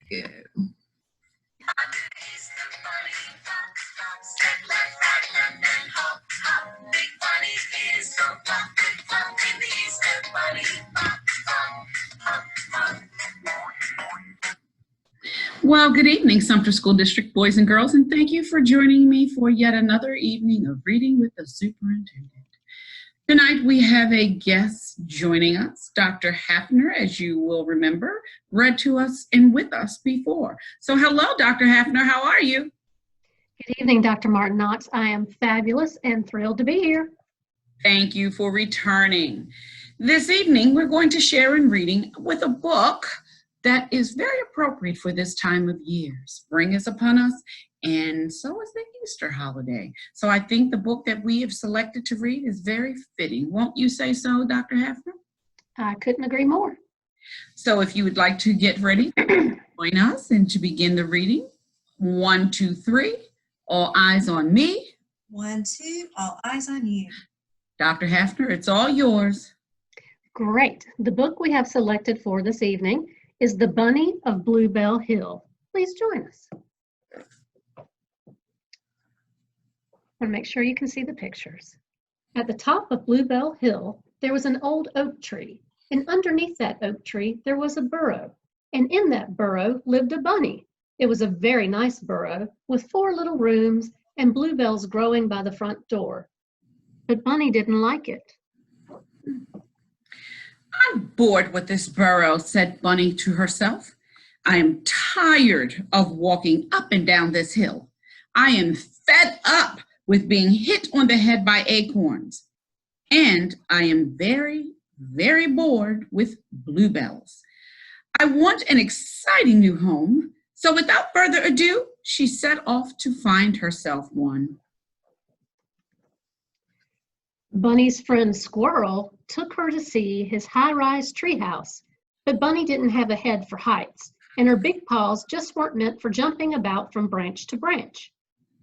Go. Well, good evening, Sumter School District boys and girls, and thank you for joining me for yet another evening of Reading with the Superintendent. Tonight we have a guest joining us. Dr. Hafner, as you will remember, read to us and with us before. So hello, Dr. Hafner, how are you? Good evening, Dr. Martin-Knox. I am fabulous and thrilled to be here. Thank you for returning. This evening we're going to share in reading with a book that is very appropriate for this time of year. Spring is upon us, and so is the Easter holiday. So I think the book that we have selected to read is very fitting. Won't you say so, Dr. Hafner? I couldn't agree more. So if you would like to get ready, join us and to begin the reading. 1, 2, 3, all eyes on me. 1, 2, all eyes on you. Dr. Hafner, it's all yours. Great. The book we have selected for this evening is The Bunny of Bluebell Hill. Please join us. I want to make sure you can see the pictures. At the top of Bluebell Hill, there was an old oak tree, and underneath that oak tree, there was a burrow, and in that burrow lived a bunny. It was a very nice burrow with 4 little rooms and bluebells growing by the front door. But Bunny didn't like it. I'm bored with this burrow, said Bunny to herself. I am tired of walking up and down this hill. I am fed up with being hit on the head by acorns. And I am very, very bored with bluebells. I want an exciting new home. So without further ado, she set off to find herself one. Bunny's friend Squirrel took her to see his high-rise treehouse, but Bunny didn't have a head for heights, and her big paws just weren't meant for jumping about from branch to branch.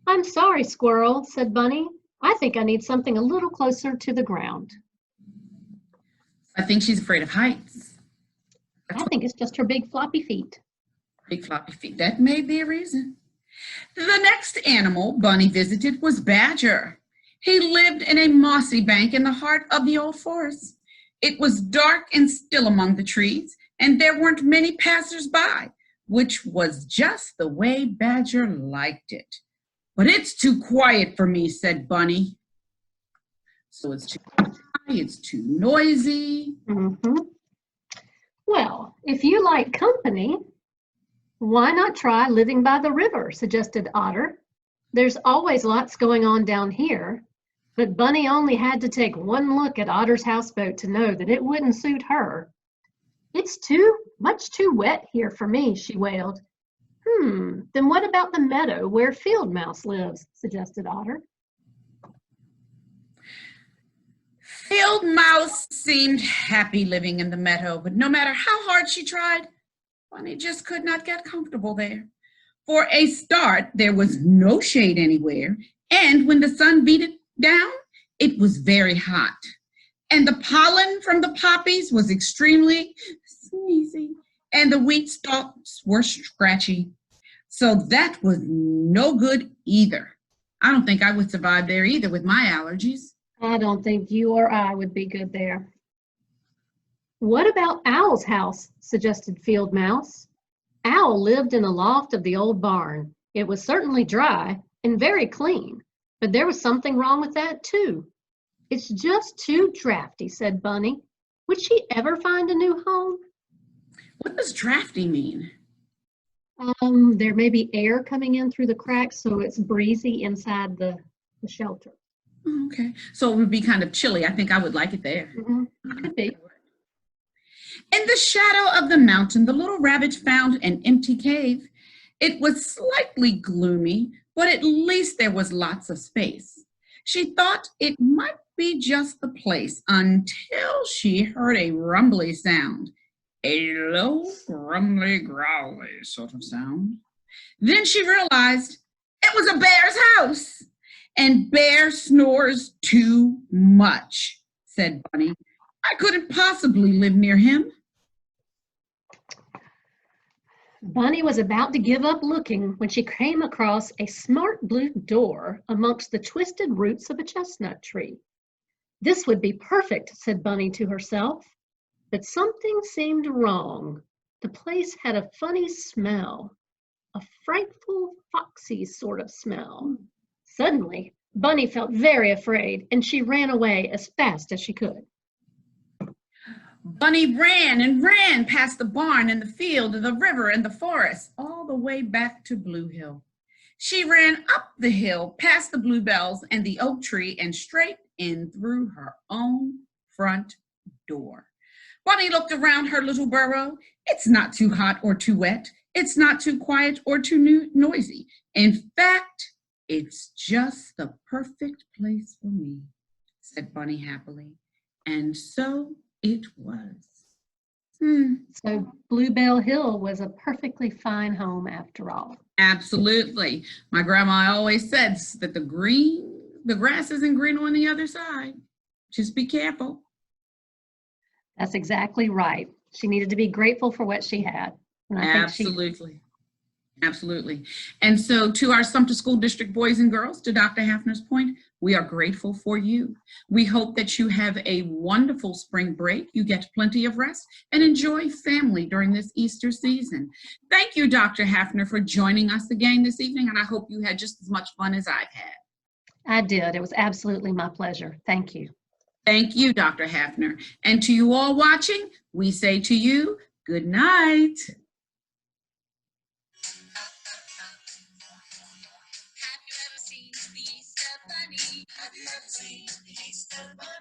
I'm sorry, Squirrel, said Bunny. I think I need something a little closer to the ground. I think she's afraid of heights. I think it's just her big floppy feet. Big floppy feet. That may be a reason. The next animal Bunny visited was Badger. He lived in a mossy bank in the heart of the old forest. It was dark and still among the trees, and there weren't many passers-by, which was just the way Badger liked it. But it's too quiet for me, said Bunny. So it's too quiet, it's too noisy. Well, if you like company, why not try living by the river, suggested Otter. There's always lots going on down here. But Bunny only had to take one look at Otter's houseboat to know that it wouldn't suit her. It's much too wet here for me, she wailed. Then what about the meadow where Field Mouse lives, suggested Otter. Field Mouse seemed happy living in the meadow, but no matter how hard she tried, Bunny just could not get comfortable there. For a start, there was no shade anywhere, and when the sun beat it down, it was very hot. And the pollen from the poppies was extremely sneezy, and the wheat stalks were scratchy. So that was no good either. I don't think I would survive there either with my allergies. I don't think you or I would be good there. What about Owl's house, suggested Field Mouse. Owl lived in the loft of the old barn. It was certainly dry and very clean, but there was something wrong with that too. It's just too drafty, said Bunny. Would she ever find a new home? What does drafty mean? There may be air coming in through the cracks, so it's breezy inside the shelter. Okay, so it would be kind of chilly. I think I would like it there. Could be. In the shadow of the mountain, the little rabbit found an empty cave. It was slightly gloomy, but at least there was lots of space. She thought it might be just the place until she heard a rumbly sound. A low, grumbly, growly sort of sound. Then she realized it was a bear's house. And Bear snores too much, said Bunny. I couldn't possibly live near him. Bunny was about to give up looking when she came across a smart blue door amongst the twisted roots of a chestnut tree. This would be perfect, said Bunny to herself. But something seemed wrong. The place had a funny smell, a frightful, foxy sort of smell. Suddenly, Bunny felt very afraid, and she ran away as fast as she could. Bunny ran and ran past the barn and the field and the river and the forest, all the way back to Blue Hill. She ran up the hill, past the bluebells and the oak tree, and straight in through her own front door. Bunny looked around her little burrow. It's not too hot or too wet. It's not too quiet or too noisy. In fact, it's just the perfect place for me, said Bunny happily. And so it was. So Bluebell Hill was a perfectly fine home after all. Absolutely. My grandma always says that the grass isn't green on the other side. Just be careful. That's exactly right. She needed to be grateful for what she had. And I Absolutely. Absolutely. And so to our Sumter School District boys and girls, to Dr. Hafner's point, we are grateful for you. We hope that you have a wonderful spring break. You get plenty of rest and enjoy family during this Easter season. Thank you, Dr. Hafner, for joining us again this evening. And I hope you had just as much fun as I've had. I did. It was absolutely my pleasure. Thank you. Thank you, Dr. Hafner. And to you all watching, we say to you, good night. Have you ever seen the Easter Bunny? Have you ever seen the Easter Bunny?